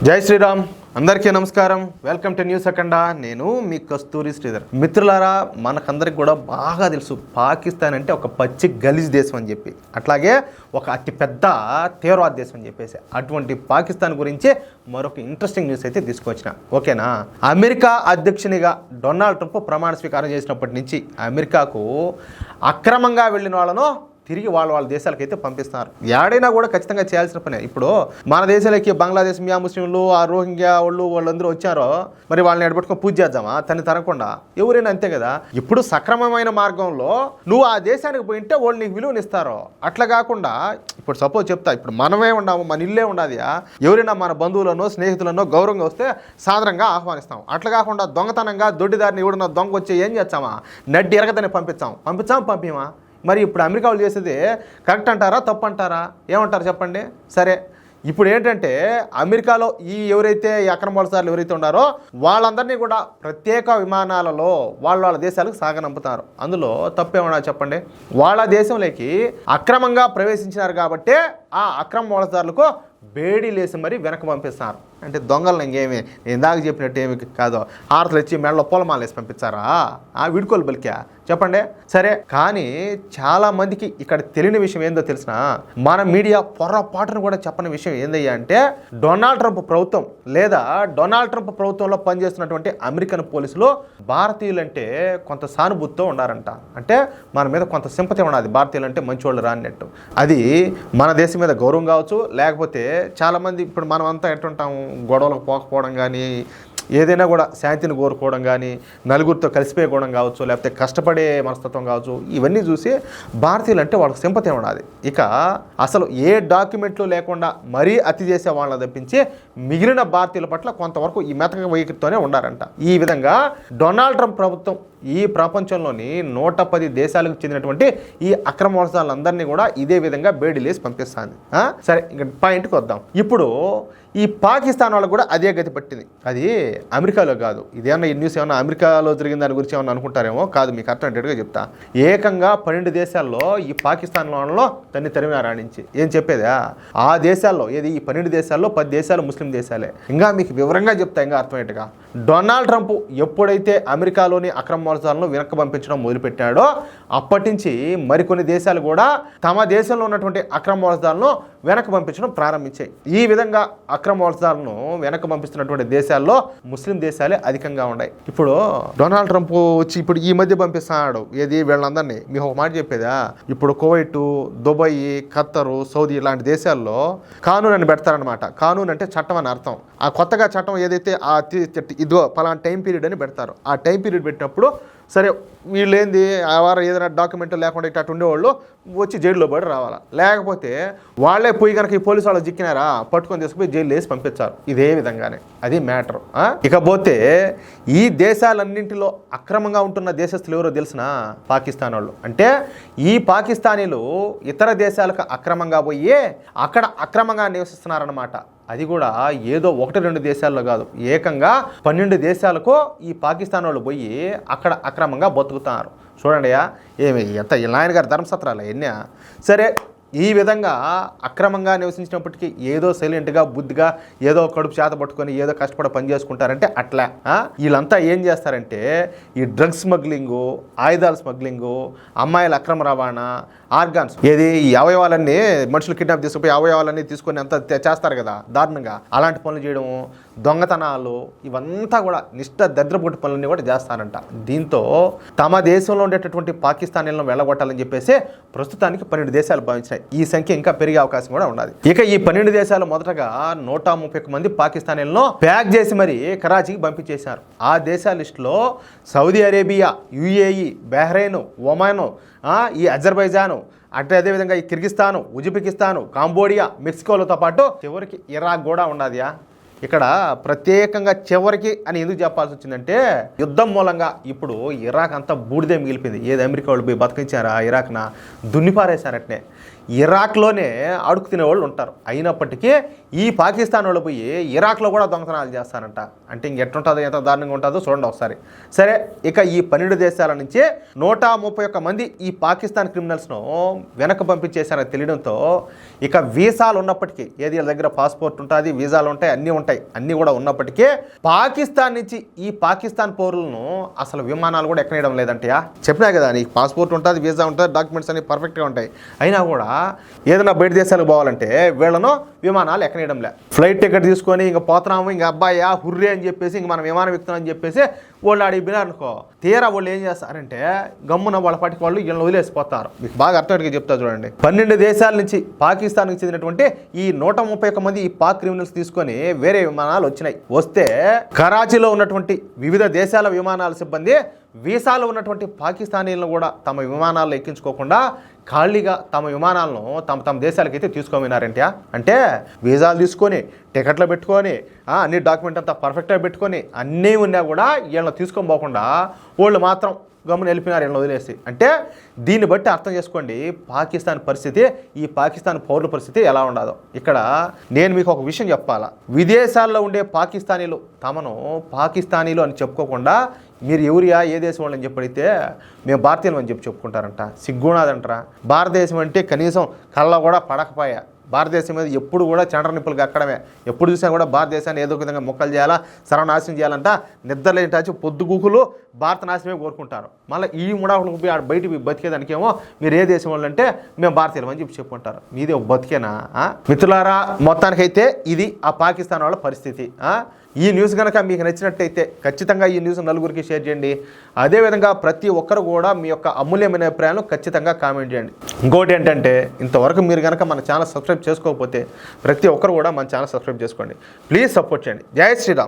జై శ్రీరామ్, అందరికీ నమస్కారం. వెల్కమ్ టు న్యూస్ అఖండ. నేను మీ కస్తూరి శ్రీధర్. మిత్రులారా, మనకందరికి కూడా బాగా తెలుసు పాకిస్తాన్ అంటే ఒక పచ్చి గలీజ్ దేశం అని చెప్పి, అట్లాగే ఒక అతిపెద్ద తీవ్రవాద దేశం అని చెప్పేసి. అటువంటి పాకిస్తాన్ గురించి మరొక ఇంట్రెస్టింగ్ న్యూస్ అయితే తీసుకొచ్చిన. ఓకేనా? అమెరికా అధ్యక్షునిగా డొనాల్డ్ ట్రంప్ ప్రమాణ స్వీకారం చేసినప్పటి నుంచి అమెరికాకు అక్రమంగా వెళ్ళిన వాళ్ళను తిరిగి వాళ్ళ దేశాలకైతే పంపిస్తున్నారు. ఏడైనా కూడా ఖచ్చితంగా చేయాల్సిన పనే. ఇప్పుడు మన దేశాలకి బంగ్లాదేశ్ మియా ముస్లింలు, ఆ రోహింగ్యా వాళ్ళందరూ వచ్చారో, మరి వాళ్ళని ఎడబెట్టుకొని పూజ చేద్దామా? తన్ని తరగకుండా ఎవరైనా అంతే కదా. ఇప్పుడు సక్రమమైన మార్గంలో నువ్వు ఆ దేశానికి పోయింటే వాళ్ళు నీకు విలువనిస్తారో, అట్లా కాకుండా ఇప్పుడు సపోజ్ చెప్తా, ఇప్పుడు మనమే ఉన్నాము, మన ఇల్లే ఉండదు, ఎవరైనా మన బంధువులను స్నేహితులను గౌరవంగా వస్తే సాధారణంగా ఆహ్వానిస్తాం. అట్లా కాకుండా దొంగతనంగా దొడ్డిదారిని ఎవడన్నా దొంగ వచ్చి ఏం చేస్తామా? నడ్డి ఎరగదని పంపిమా? మరి ఇప్పుడు అమెరికా వాళ్ళు చేసేది కరెక్ట్ అంటారా, తప్పు అంటారా? ఏమంటారు చెప్పండి. సరే, ఇప్పుడు ఏంటంటే అమెరికాలో ఎవరైతే ఈ అక్రమవలసారులు ఎవరైతే ఉన్నారో వాళ్ళందరినీ కూడా ప్రత్యేక విమానాలలో వాళ్ళ దేశాలకు సాగనంపుతారు. అందులో తప్పేమన్నా చెప్పండి. వాళ్ళ దేశంలోకి అక్రమంగా ప్రవేశించినారు కాబట్టి ఆ అక్రమ వలసదారులకు బేడీ లేసి మరీ వెనక పంపిస్తున్నారు. అంటే దొంగలను ఇంకేమి ఇందాక చెప్పినట్టు ఏమి కాదు, హారతలు ఇచ్చి మెడలో పూలమాల వేసి పంపించారా? వీడుకోలు బలికా చెప్పండి. సరే, కానీ చాలామందికి ఇక్కడ తెలియని విషయం ఏందో తెలిసిన, మన మీడియా పొరపాటును కూడా చెప్పని విషయం ఏందయ్యా అంటే, డొనాల్డ్ ట్రంప్ ప్రభుత్వం లేదా డొనాల్డ్ ట్రంప్ ప్రభుత్వంలో పనిచేస్తున్నటువంటి అమెరికన్ పోలీసులు భారతీయులంటే కొంత సానుభూతితో ఉన్నారంట. అంటే మన మీద కొంత సింపతి ఉన్నది, భారతీయులంటే మంచివాళ్ళు రాన్నట్టు. అది మన దేశం మీద గౌరవం కావచ్చు, లేకపోతే చాలామంది ఇప్పుడు మనం అంతా ఎట్టుంటాము, గొడవలకు పోకపోవడం కానీ, ఏదైనా కూడా శాంతిని కోరుకోవడం కానీ, నలుగురితో కలిసిపోయడం కావచ్చు, లేకపోతే కష్టపడే మనస్తత్వం కావచ్చు, ఇవన్నీ చూసి భారతీయులు అంటే వాళ్ళకి సింపతి ఉన్నది. ఇక అసలు ఏ డాక్యుమెంట్లు లేకుండా మరీ అతి చేసే వాళ్ళని తప్పించి మిగిలిన భారతీయుల పట్ల కొంతవరకు ఈ మెతక వైఖరితోనే ఉండారంట. ఈ విధంగా డొనాల్డ్ ట్రంప్ ప్రభుత్వం ఈ ప్రపంచంలోని 110 దేశాలకు చెందినటువంటి ఈ అక్రమ వలసలందరినీ కూడా ఇదే విధంగా బేడీలేసి పంపిస్తుంది. సరే, ఇంకా పాయింట్కి వద్దాం. ఇప్పుడు ఈ పాకిస్తాన్ వాళ్ళకు కూడా అదే గతి పట్టింది. అది అమెరికాలో కాదు. ఇదేమన్నా ఈ న్యూస్ ఏమన్నా అమెరికాలో జరిగిన దాని గురించి ఏమన్నా అనుకుంటారేమో, కాదు, మీకు అర్థమయ్యేట్టుగా చెప్తా. ఏకంగా 12 దేశాల్లో ఈ పాకిస్తాన్ వాళ్ళలో దాన్ని తరిమినారా నుంచి ఏం చెప్పేదా? ఆ దేశాల్లో ఏది ఈ 12 దేశాల్లో 10 దేశాలు ముస్లిం దేశాలే. ఇంకా మీకు వివరంగా చెప్తా, ఇంకా అర్థమయ్యేట్టుగా. డొనాల్డ్ ట్రంప్ ఎప్పుడైతే అమెరికాలోని అక్రమ వలసలను వెనక్కి పంపించడం మొదలుపెట్టాడో అప్పటి నుంచి మరికొన్ని దేశాలు కూడా తమ దేశంలో ఉన్నటువంటి అక్రమ వలసలను వెనక్కి పంపించడం ప్రారంభించాయి. ఈ విధంగా అక్రమ వలసలను వెనక్కి పంపిస్తున్నటువంటి దేశాల్లో ముస్లిం దేశాలే అధికంగా ఉన్నాయి. ఇప్పుడు డొనాల్డ్ ట్రంప్ వచ్చి ఇప్పుడు ఈ మధ్య పంపిస్తున్నాడు ఏది వీళ్ళందరినీ. మీకు ఒక మాట చెప్పేదా, ఇప్పుడు కువైట్, దుబాయ్, ఖత్తరు, సౌదీ ఇలాంటి దేశాల్లో కానూన్ అని పెడతారనమాట. కానూన్ అంటే చట్టం అని అర్థం. ఆ కొత్తగా చట్టం ఏదైతే ఇదో పలానా టైం పీరియడ్ అని పెడతారు. ఆ టైం పీరియడ్ పెట్టినప్పుడు సరే, వీళ్ళు ఏంది వారు ఏదైనా డాక్యుమెంట్ లేకుండా ఇట్లా ఉండేవాళ్ళు వచ్చి జైల్లో పడి రావాలా, లేకపోతే వాళ్ళే పోయి కనుక ఈ పోలీసు వాళ్ళు చిక్కినారా పట్టుకొని తీసుకుపోయి జైలు వేసి పంపించారు. ఇదే విధంగానే అది మ్యాటర్. ఇకపోతే ఈ దేశాలన్నింటిలో అక్రమంగా ఉంటున్న దేశస్తులు ఎవరో తెలిసిన పాకిస్తాన్ వాళ్ళు. అంటే ఈ పాకిస్తానీలు ఇతర దేశాలకు అక్రమంగా పోయి అక్కడ అక్రమంగా నివసిస్తున్నారన్నమాట. అది కూడా ఏదో 1-2 దేశాల్లో కాదు, ఏకంగా 12 దేశాలకు ఈ పాకిస్తాన్ వాళ్ళు పోయి అక్కడ అక్రమంగా బతుకుతున్నారు. చూడండి ఏమి ఎంత నాయన గారి ధర్మసత్రాలు ఎన్ని. సరే, ఈ విధంగా అక్రమంగా నివసించినప్పటికీ ఏదో సైలెంట్గా బుద్ధిగా ఏదో కడుపు చేత పట్టుకొని ఏదో కష్టపడి పని చేసుకుంటారంటే అట్లా. వీళ్ళంతా ఏం చేస్తారంటే ఈ డ్రగ్స్ స్మగ్లింగు, ఆయుధాల స్మగ్లింగు, అమ్మాయిల అక్రమ రవాణా, ఆర్గాన్స్ ఏది ఈ అవయవాలన్నీ మనుషులు కిడ్నాప్ తీసుకుపోయి అవయవాలన్నీ తీసుకొని అంతా చేస్తారు కదా దారుణంగా, అలాంటి పనులు చేయడము, దొంగతనాలు, ఇవంతా కూడా దరిద్రపుట్టు పనులన్నీ కూడా చేస్తారంట. దీంతో తమ దేశంలో ఉండేటటువంటి పాకిస్తానీలను వెళ్ళగొట్టాలని చెప్పేసి ప్రస్తుతానికి 12 దేశాలు భావించినాయి. ఈ సంఖ్య ఇంకా పెరిగే అవకాశం కూడా ఉన్నది. ఇక ఈ 12 దేశాలు మొదటగా 131 మంది పాకిస్తానీలను ప్యాక్ చేసి మరి కరాచీకి పంపించేశారు. ఆ దేశాల లిస్టులో Saudi Arabia, UAE, Bahrain, Oman, ఈ అజర్బైజాను, అదేవిధంగా ఈ కిర్గిస్తాను, ఉజ్బెకిస్తాను, కాంబోడియా, మెక్సికోలతో పాటు చివరికి ఇరాక్ కూడా ఉన్నదియా. ఇక్కడ ప్రత్యేకంగా చివరికి అని ఎందుకు చెప్పాల్సి వచ్చిందంటే, యుద్ధం మూలంగా ఇప్పుడు ఇరాక్ అంతా బూడిదే మిగిలిపోయింది. ఏది అమెరికా వాళ్ళు పోయి బతికించారా ఇరాక్న, దున్నిపారేశారట్నే. ఇరాక్లోనే అడుగు తినేవాళ్ళు ఉంటారు. అయినప్పటికీ ఈ పాకిస్తాన్ వాళ్ళు పోయి ఇరాక్లో కూడా దొంగతనాలు చేస్తారంట. అంటే ఇంకెట్టుంటుందో ఎంత దారుణంగా ఉంటుందో చూడండి ఒకసారి. సరే, ఇక ఈ 12 దేశాల నుంచి 131 మంది ఈ పాకిస్తాన్ క్రిమినల్స్ను వెనక్కి పంపించేశారని తెలియడంతో ఇక వీసాలు ఉన్నప్పటికీ, ఏది వీళ్ళ దగ్గర పాస్పోర్ట్ ఉంటుంది, వీసాలు ఉంటాయి, అన్నీ కూడా ఉన్నప్పటికీ పాకిస్తాన్ నుంచి ఈ పాకిస్తాన్ పౌరులను అసలు విమానాలు కూడా ఎక్కనేయడం లేదంటయా. చెప్పినా కదా, నీకు పాస్పోర్ట్ ఉంటుంది, వీసా ఉంటుంది, డాక్యుమెంట్స్ అన్ని పర్ఫెక్ట్గా ఉంటాయి. అయినా కూడా ఏదైనా బయట దేశాలకు పోవాలంటే వీళ్ళను విమానాలు ఎక్కనేయడం లే. ఫ్లైట్ టికెట్ తీసుకొని ఇంక పోతున్నాము, ఇంక అబ్బాయా హుర్రే అని చెప్పేసి ఇంక మనం విమానం ఎక్కుతున్నాం అని చెప్పేసి వాళ్ళు అడిగిపోయినారనుకో, తీరా వాళ్ళు ఏం చేస్తారంటే గమ్మున వాళ్ళ పాటికి వాళ్ళు వీళ్ళని వదిలేసిపోతారు. మీకు బాగా అర్థమయ్యేట్టుగా చెప్తా చూడండి. 12 దేశాల నుంచి పాకిస్తాన్కి చెందినటువంటి ఈ 131 మంది ఈ పాక్ క్రిమినల్స్ తీసుకొని వేరే విమానాలు వచ్చినాయి. వస్తే కరాచీలో ఉన్నటువంటి వివిధ దేశాల విమానాల సిబ్బంది వీసాలు ఉన్నటువంటి పాకిస్తానీలను కూడా తమ విమానాల్లో ఎక్కించుకోకుండా ఖాళీగా తమ విమానాలను తమ దేశాలకైతే తీసుకోమినారంటే. అంటే వీసాలు తీసుకొని, టికెట్లు పెట్టుకొని, అన్ని డాక్యుమెంట్ అంతా పర్ఫెక్ట్గా పెట్టుకొని అన్నీ ఉన్నా కూడా వీళ్ళని తీసుకొని పోకుండా వాళ్ళు మాత్రం గమ్మున వెళ్ళిపోయినారు వీళ్ళని వదిలేసి. అంటే దీన్ని బట్టి అర్థం చేసుకోండి పాకిస్తాన్ పరిస్థితి, ఈ పాకిస్తాన్ పౌరుల పరిస్థితి ఎలా ఉండదో. ఇక్కడ నేను మీకు ఒక విషయం చెప్పాలా, విదేశాల్లో ఉండే పాకిస్తానీలు తమను పాకిస్తానీలు అని చెప్పుకోకుండా మీరు ఎవరియా, ఏ దేశం వాళ్ళని చెప్పడితే మేము భారతీయులు అని చెప్పుకుంటారంట. సిగ్గునాదంటారా? భారతదేశం అంటే కనీసం కళ్ళ కూడా పడకపోయా. భారతదేశం మీద ఎప్పుడు కూడా చండ్ర నిప్పులు కక్కడమే. ఎప్పుడు చూసినా కూడా భారతదేశాన్ని ఏదో ఒక విధంగా మొక్కలు చేయాలా, సర్వనాశనం చేయాలంట. నిద్రలేని టచ్చి పొద్దుగూకులు భారత నాశనమే కోరుకుంటారు. మళ్ళీ ఈ ముడాకులకు పోయి బయట బతికేదానికేమో మీరు ఏ దేశం వాళ్ళు అంటే మేము భారతీయులు అని చెప్పుకుంటారు. మీది ఒక బతికేనా? మిత్రులారా, మొత్తానికైతే ఇది ఆ పాకిస్తాన్ వాళ్ళ పరిస్థితి. ఈ న్యూస్ కనుక మీకు నచ్చినట్టయితే ఖచ్చితంగా ఈ న్యూస్ నలుగురికి షేర్ చేయండి. అదేవిధంగా ప్రతి ఒక్కరు కూడా మీ యొక్క అమూల్యమైన అభిప్రాయాలు ఖచ్చితంగా కామెంట్ చేయండి. ఇంకోటి ఏంటంటే, ఇంతవరకు మీరు కనుక మన ఛానల్ సబ్స్క్రైబ్ చేసుకోకపోతే ప్రతి ఒక్కరు కూడా మన ఛానల్ సబ్స్క్రైబ్ చేసుకోండి. ప్లీజ్ సపోర్ట్ చేయండి. జై శ్రీరామ్.